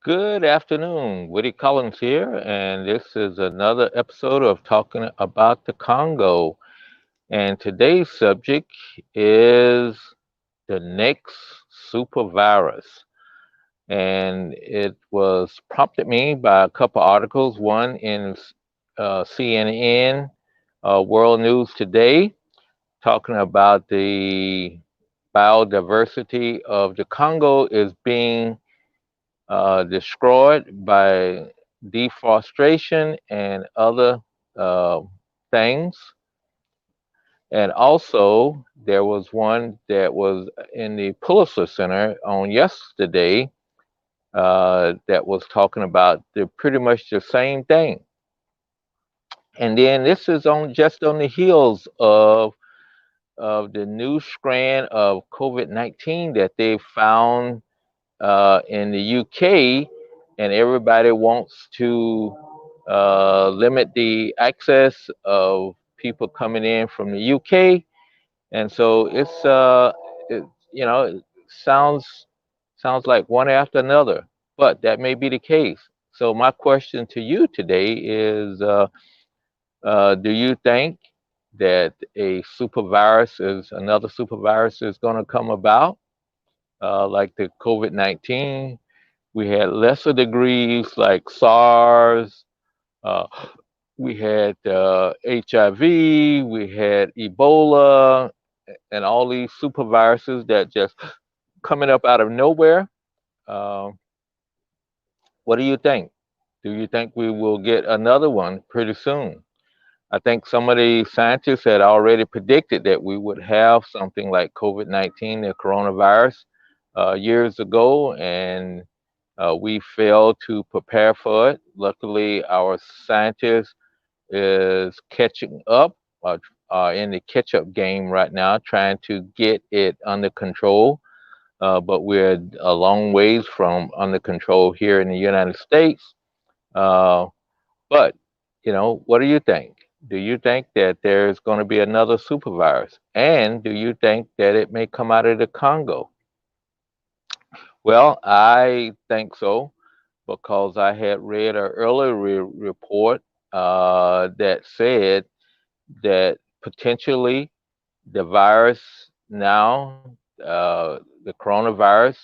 Good afternoon. Woody Collins here, and this is another episode of Talking About the Congo. And today's subject is the next super virus. And it was prompted me by a couple articles, one in CNN, World News Today, talking about the biodiversity of the Congo is being destroyed by deforestation and other uh, things. And also, there was one that was in the Pulitzer Center on yesterday that was talking about pretty much the same thing. And then this is on just on the heels of the new strand of COVID-19 that they found in the UK, and everybody wants to limit the access of people coming in from the UK, and so it, it sounds like one after another, but that may be the case. So my question to you today is, do you think that another super virus is going to come about, like the COVID-19? We had lesser degrees like SARS. Uh, we had HIV. We had Ebola, and all these super viruses that just coming up out of nowhere. Um, what do you think? Do you think we will get another one pretty soon? I think some of the scientists had already predicted that we would have something like COVID-19, the coronavirus, years ago, and we failed to prepare for it. Luckily, our scientists is catching up, in the catch-up game right now, trying to get it under control. But we're a long ways from under control here in the United States. Uh, but, what do you think? Do you think that there's going to be another super virus? And do you think that it may come out of the Congo? Well, I think so because I had read an earlier report that said that potentially the virus now, the coronavirus,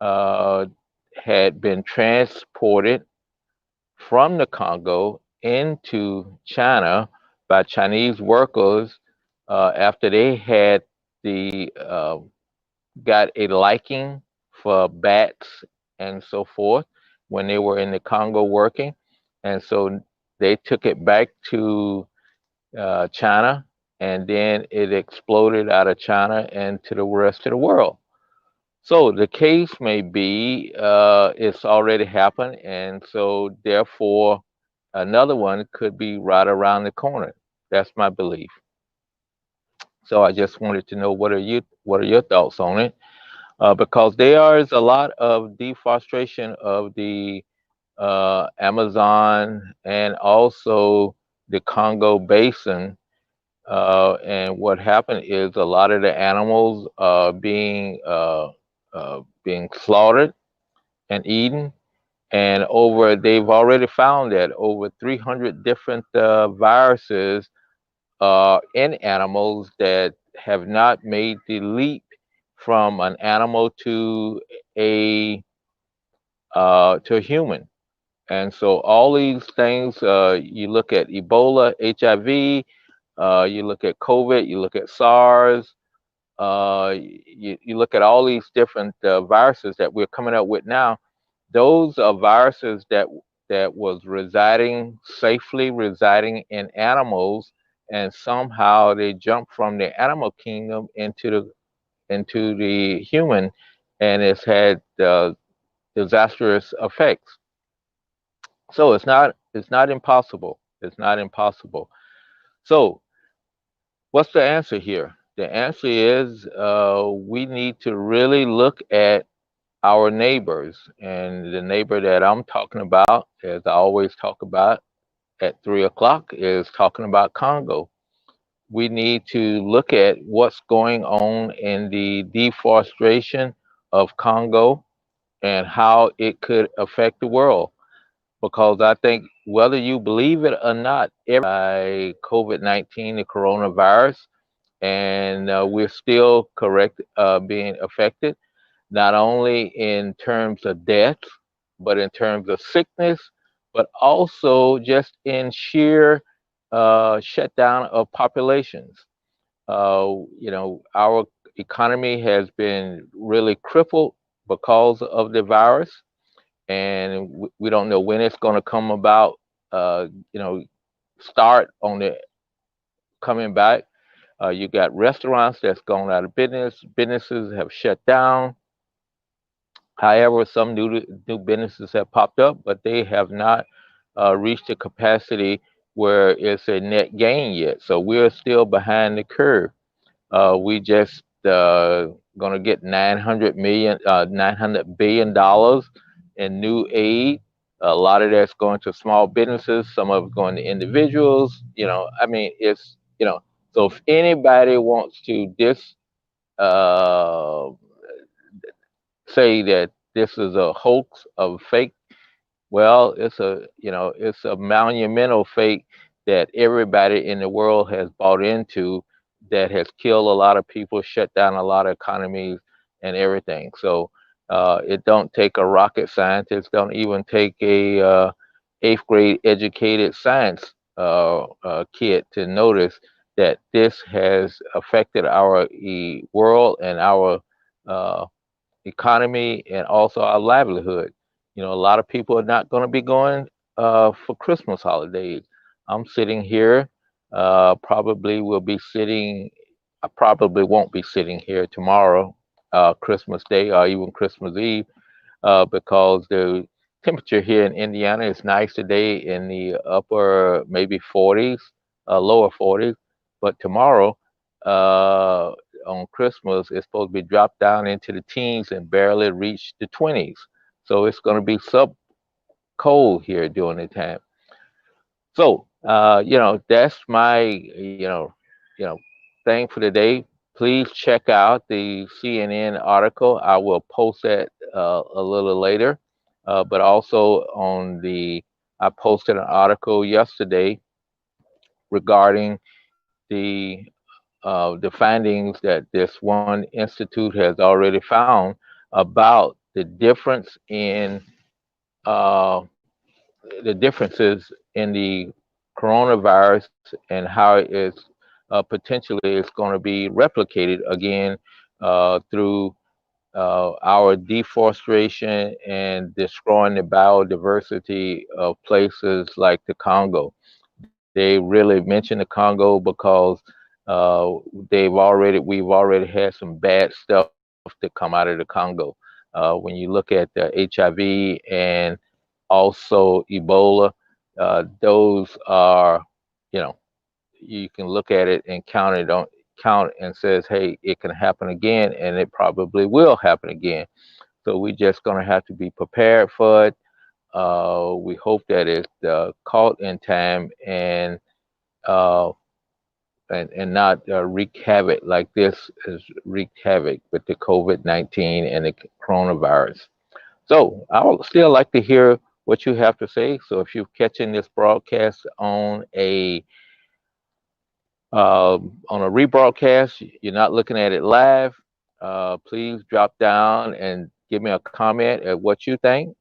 uh, had been transported from the Congo into China by Chinese workers after they had got a liking for bats and so forth when they were in the Congo working, and so they took it back to China, and then it exploded out of China and to the rest of the world. So the case may be it's already happened, and so therefore another one could be right around the corner. That's my belief. So I just wanted to know what are your thoughts on it? Because there is a lot of deforestation of the Amazon and also the Congo Basin. And what happened is a lot of the animals being slaughtered and eaten. And they've already found that over 300 different viruses in animals that have not made the leap from an animal a to a human. And so all these things, you look at Ebola, HIV, you look at COVID, you look at SARS, you look at all these different viruses that we're coming up with now. Those are viruses that was safely residing in animals, and somehow they jumped from the animal kingdom into the human, and it's had disastrous effects. So it's not impossible. It's not impossible. So what's the answer here? The answer is we need to really look at our neighbors, and the neighbor that I'm talking about, as I always talk about at 3 o'clock, is talking about Congo. We need to look at what's going on in the deforestation of Congo, and how it could affect the world. Because I think whether you believe it or not, by COVID-19, the coronavirus, and we're still correct being affected, not only in terms of death, but in terms of sickness, but also just in sheer shutdown of populations. Our economy has been really crippled because of the virus, and we don't know when it's going to come about. Uh, you know, start on the coming back. You got restaurants that's gone out of business. Businesses have shut down. However, some new businesses have popped up, but they have not reached a capacity where it's a net gain yet. So we're still behind the curve. We just going to get 900 billion dollars in new aid. A lot of that's going to small businesses. Some of it's going to individuals. I mean, so if anybody wants to uh, say that this is a hoax of fake, well, it's a monumental fate that everybody in the world has bought into, that has killed a lot of people, shut down a lot of economies and everything. So it don't take a rocket scientist, don't even take a eighth grade educated science kid to notice that this has affected our world and our uh, economy and also our livelihood. A lot of people are not going to be going for Christmas holidays. I'm sitting here. Probably will be sitting. I probably won't be sitting here tomorrow, Christmas Day or even Christmas Eve, because the temperature here in Indiana is nice today in the upper maybe 40s, lower 40s, but tomorrow on Christmas it's supposed to be dropped down into the teens and barely reach the 20s. So it's going to be sub cold here during the time. So that's my thing for today. Please check out the CNN article. I will post that a little later. But also I posted an article yesterday regarding the findings that this one institute has already found about uh, the differences in the coronavirus and how it's potentially it's going to be replicated again through our deforestation and destroying the biodiversity of places like the Congo. They really mention the Congo because uh, we've already had some bad stuff to come out of the Congo. When you look at the HIV and also Ebola, those are, you know, you can look at it and count and says, hey, it can happen again, and it probably will happen again. So we're just going to have to be prepared for it. We hope that it's caught in time uh, and not wreak havoc like this has wreaked havoc with the COVID-19 and the coronavirus. So I would still like to hear what you have to say. So if you're catching this broadcast on a rebroadcast, you're not looking at it live, please drop down and give me a comment at what you think.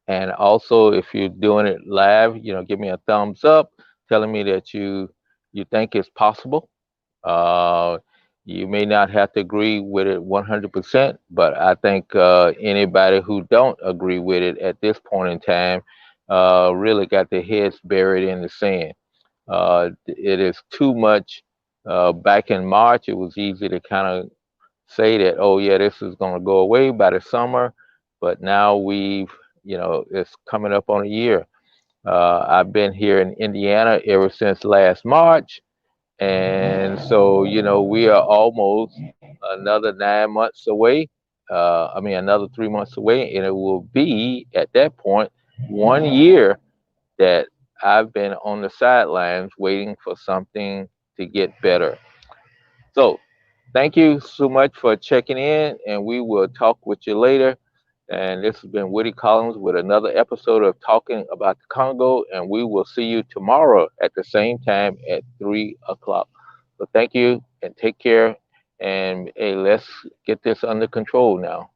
And also, if you're doing it live, give me a thumbs up, telling me that you think it's possible. Uh, you may not have to agree with it 100%, but I think anybody who don't agree with it at this point in time really got their heads buried in the sand. It is too much. Back in March, it was easy to kind of say that, oh yeah, this is going to go away by the summer, but now it's coming up on a year. I've been here in Indiana ever since last March, and so we are almost another 9 months away. I mean, another 3 months away, and it will be at that point 1 year that I've been on the sidelines waiting for something to get better. So, thank you so much for checking in, and we will talk with you later. And this has been Woody Collins with another episode of Talking About the Congo. And we will see you tomorrow at the same time at 3 o'clock. So thank you and take care. And hey, let's get this under control now.